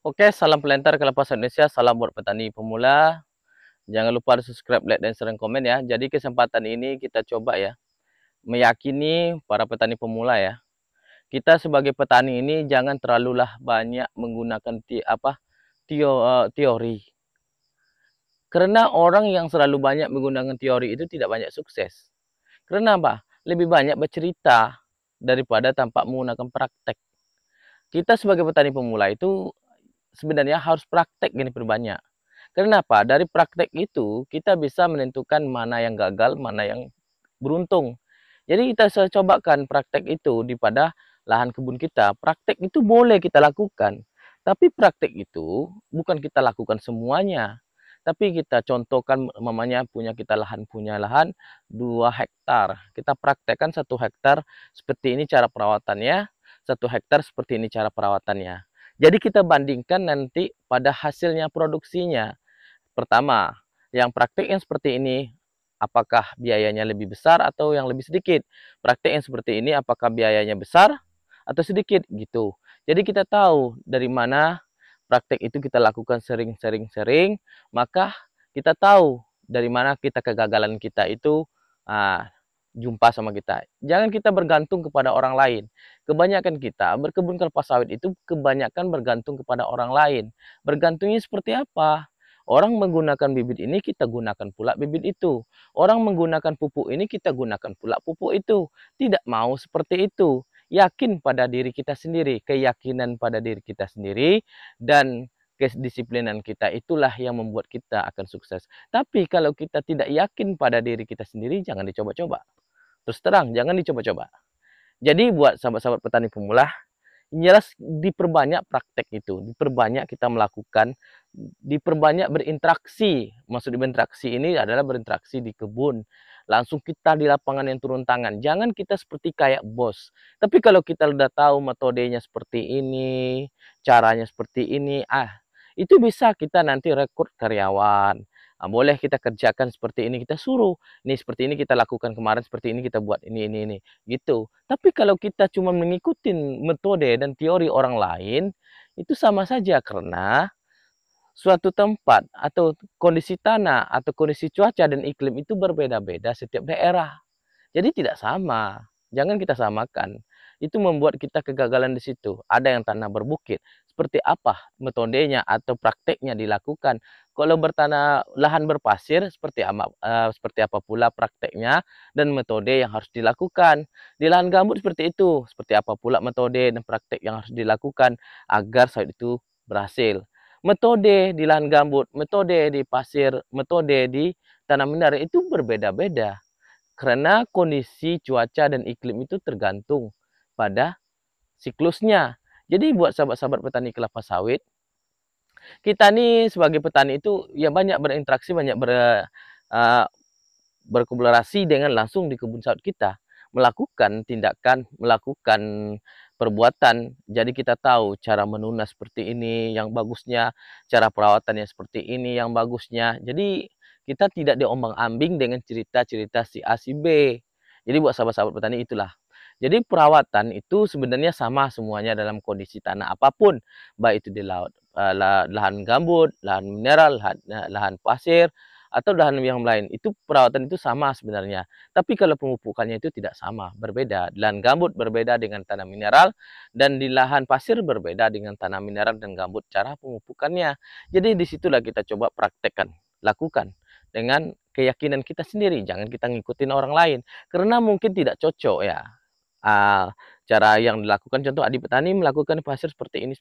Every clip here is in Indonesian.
Oke, salam pelentar kelapa sawit Indonesia, salam buat petani pemula. Jangan lupa di subscribe, like, dan sering komen ya. Jadi kesempatan ini kita coba ya, meyakini para petani pemula ya. Kita sebagai petani ini jangan terlalulah banyak menggunakan teori. Karena orang yang selalu banyak menggunakan teori itu tidak banyak sukses. Karena apa? Lebih banyak bercerita daripada tanpa menggunakan praktek. Kita sebagai petani pemula itu sebenarnya harus praktek gini perbanyak. Kenapa? Dari praktek itu kita bisa menentukan mana yang gagal, mana yang beruntung. Jadi kita cobakan praktek itu di pada lahan kebun kita. Praktek itu boleh kita lakukan. Tapi praktek itu bukan kita lakukan semuanya. Tapi kita contohkan mamanya punya lahan 2 hektar. Kita praktekkan 1 hektar seperti ini cara perawatannya, 1 hektar seperti ini cara perawatannya. Jadi kita bandingkan nanti pada hasilnya produksinya. Pertama, yang praktik yang seperti ini, apakah biayanya lebih besar atau yang lebih sedikit? Praktik yang seperti ini, apakah biayanya besar atau sedikit? Gitu. Jadi kita tahu dari mana praktik itu kita lakukan sering, maka kita tahu dari mana kegagalan kita itu ah, jumpa sama kita. Jangan kita bergantung kepada orang lain. Kebanyakan kita berkebun kelapa sawit itu kebanyakan bergantung kepada orang lain. Bergantungnya seperti apa? Orang menggunakan bibit ini, kita gunakan pula bibit itu. Orang menggunakan pupuk ini, kita gunakan pula pupuk itu. Tidak mau seperti itu. Yakin pada diri kita sendiri, keyakinan pada diri kita sendiri, dan kedisiplinan kita itulah yang membuat kita akan sukses. Tapi kalau kita tidak yakin pada diri kita sendiri, jangan dicoba-coba. Terus terang, jangan dicoba-coba. Jadi buat sahabat-sahabat petani pemula, jelas diperbanyak praktek itu, diperbanyak kita melakukan, diperbanyak berinteraksi. Maksud berinteraksi ini adalah berinteraksi di kebun. Langsung kita di lapangan yang turun tangan. Jangan kita seperti kayak bos. Tapi kalau kita udah tahu metodenya seperti ini, caranya seperti ini, itu bisa kita nanti rekrut karyawan. Boleh kita kerjakan seperti ini, kita suruh. Ini seperti ini kita lakukan kemarin, seperti ini kita buat ini. Gitu. Tapi kalau kita cuma mengikuti metode dan teori orang lain, itu sama saja karena suatu tempat atau kondisi tanah atau kondisi cuaca dan iklim itu berbeda-beda setiap daerah. Jadi tidak sama. Jangan kita samakan. Itu membuat kita kegagalan di situ. Ada yang tanah berbukit. Seperti apa metodenya atau prakteknya dilakukan. Kalau bertanah lahan berpasir, seperti apa pula prakteknya dan metode yang harus dilakukan. Di lahan gambut seperti itu. Seperti apa pula metode dan praktek yang harus dilakukan agar sawit itu berhasil. Metode di lahan gambut, metode di pasir, metode di tanah mineral itu berbeda-beda. Karena kondisi cuaca dan iklim itu tergantung pada siklusnya. Jadi buat sahabat-sahabat petani kelapa sawit, kita nih sebagai petani itu ya banyak berinteraksi, uh, berkolaborasi dengan langsung di kebun sawit kita. Melakukan tindakan, melakukan perbuatan. Jadi kita tahu cara menunas seperti ini yang bagusnya, cara perawatannya seperti ini yang bagusnya. Jadi kita tidak diombang-ambing dengan cerita-cerita si A, si B. Jadi buat sahabat-sahabat petani itulah. Jadi perawatan itu sebenarnya sama semuanya dalam kondisi tanah apapun. Baik itu di lahan gambut, lahan mineral, lahan pasir, atau lahan yang lain. Itu perawatan itu sama sebenarnya. Tapi kalau pemupukannya itu tidak sama, berbeda. Lahan gambut berbeda dengan tanah mineral, dan di lahan pasir berbeda dengan tanah mineral dan gambut cara pemupukannya. Jadi disitulah kita coba praktekkan, lakukan dengan keyakinan kita sendiri. Jangan kita ngikutin orang lain. Karena mungkin tidak cocok ya. Cara yang dilakukan, contoh adik petani melakukan pasir seperti ini.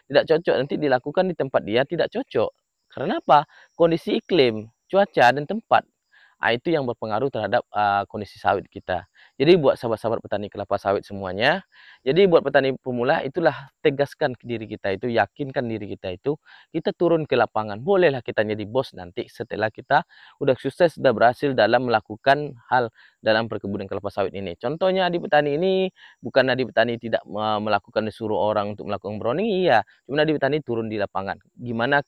Tidak cocok, nanti dilakukan di tempat dia tidak cocok. Karena apa? Kondisi iklim, cuaca, dan tempat. Itu yang berpengaruh terhadap kondisi sawit kita. Jadi buat sahabat-sahabat petani kelapa sawit semuanya, jadi buat petani pemula itulah tegaskan ke diri kita itu, yakinkan diri kita itu, kita turun ke lapangan. Bolehlah kita jadi bos nanti setelah kita udah sukses, sudah berhasil dalam melakukan hal dalam perkebunan kelapa sawit ini. Contohnya adik petani ini, bukan adik petani tidak melakukan disuruh orang untuk melakukan browning, iya. Cuma adik petani turun di lapangan. Gimana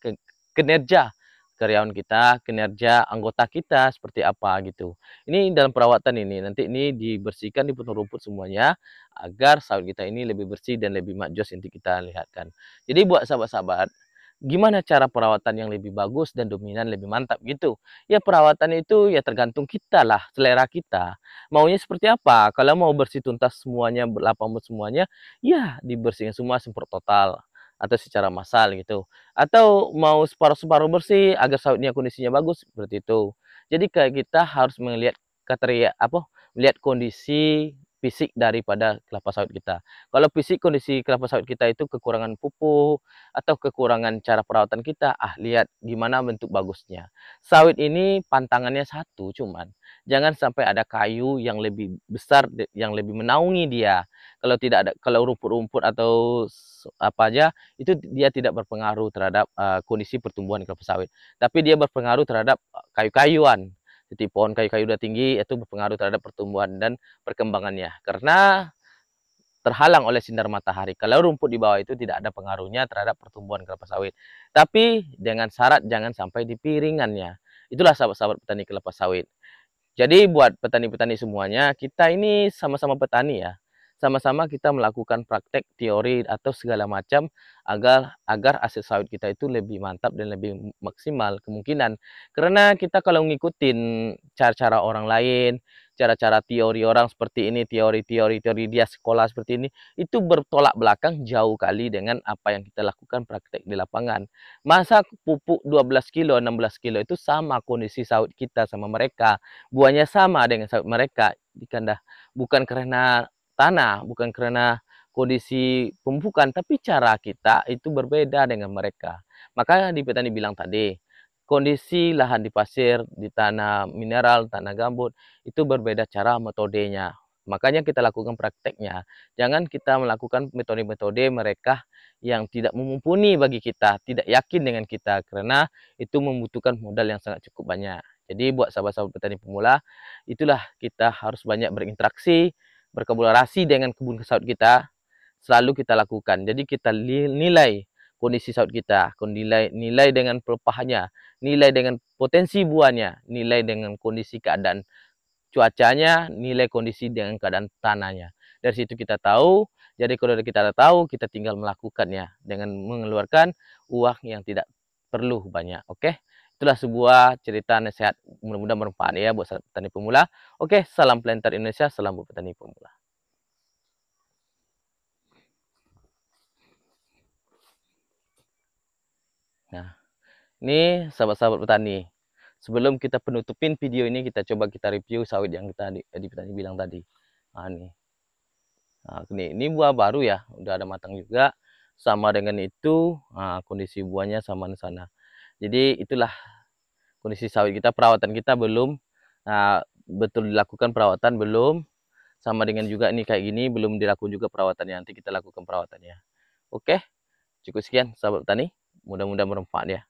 kinerja karyawan kita, kinerja anggota kita seperti apa gitu. Ini dalam perawatan ini, nanti ini dibersihkan, dipotong rumput semuanya, agar sawit kita ini lebih bersih dan lebih makjos nanti kita lihatkan. Jadi buat sahabat-sahabat, gimana cara perawatan yang lebih bagus dan dominan lebih mantap gitu? Ya perawatan itu ya tergantung kita lah, selera kita. Maunya seperti apa? Kalau mau bersih tuntas semuanya, berlapang semuanya, ya dibersihkan semua semprot total atau secara massal gitu. Atau mau separuh-separuh bersih agar sawitnya kondisinya bagus, seperti itu. Jadi kayak kita harus melihat melihat kondisi fisik daripada kelapa sawit kita. Kalau fisik kondisi kelapa sawit kita itu kekurangan pupuk atau kekurangan cara perawatan kita, lihat gimana bentuk bagusnya. Sawit ini pantangannya satu cuman, jangan sampai ada kayu yang lebih besar, yang lebih menaungi dia. Kalau tidak ada, kalau rumput-rumput atau apa aja, itu dia tidak berpengaruh terhadap kondisi pertumbuhan kelapa sawit. Tapi dia berpengaruh terhadap kayu-kayuan. Jadi pohon kayu-kayu udah tinggi, itu berpengaruh terhadap pertumbuhan dan perkembangannya. Karena terhalang oleh sinar matahari. Kalau rumput di bawah itu tidak ada pengaruhnya terhadap pertumbuhan kelapa sawit. Tapi dengan syarat jangan sampai di piringannya. Itulah sahabat-sahabat petani kelapa sawit. Jadi buat petani-petani semuanya, kita ini sama-sama petani ya. Sama-sama kita melakukan praktek teori atau segala macam agar agar hasil sawit kita itu lebih mantap dan lebih maksimal kemungkinan. Karena kita kalau ngikutin cara-cara orang lain, cara-cara teori orang seperti ini, teori dia sekolah seperti ini, itu bertolak belakang jauh kali dengan apa yang kita lakukan praktek di lapangan. Masa pupuk 12 kilo, 16 kilo itu sama kondisi sawit kita sama mereka. Buahnya sama dengan sawit mereka, bukan karena tanah, bukan karena kondisi pemupukan, tapi cara kita itu berbeda dengan mereka. Maka di petani bilang tadi, kondisi lahan di pasir, di tanah mineral, tanah gambut, itu berbeda cara metodenya. Makanya kita lakukan prakteknya. Jangan kita melakukan metode-metode mereka yang tidak mumpuni bagi kita, tidak yakin dengan kita, karena itu membutuhkan modal yang sangat cukup banyak. Jadi buat sahabat-sahabat petani pemula, itulah kita harus banyak berinteraksi, berkolaborasi dengan kebun sawit kita, selalu kita lakukan. Jadi kita nilai kondisi sawit kita, nilai dengan pelepahnya, nilai dengan potensi buahnya, nilai dengan kondisi keadaan cuacanya, nilai kondisi dengan keadaan tanahnya. Dari situ kita tahu, jadi kalau kita tahu, kita tinggal melakukannya dengan mengeluarkan uang yang tidak perlu banyak. Oke, itulah sebuah cerita nasihat, mudah-mudahan bermanfaat ya buat petani pemula. Oke, salam planter Indonesia, salam buat petani pemula. Nah, ini sahabat-sahabat petani. Sebelum kita penutupin video ini, kita coba kita review sawit yang tadi petani bilang tadi. Nah, nih. Nah, ini buah baru ya, udah ada matang juga. Sama dengan itu, kondisi buahnya sama di sana. Jadi itulah kondisi sawit kita, perawatan kita belum betul dilakukan perawatan belum. Sama dengan juga ini kayak gini, belum dilakukan juga perawatannya. Nanti kita lakukan perawatannya. Oke, cukup sekian sahabat petani. Mudah-mudahan bermanfaat ya.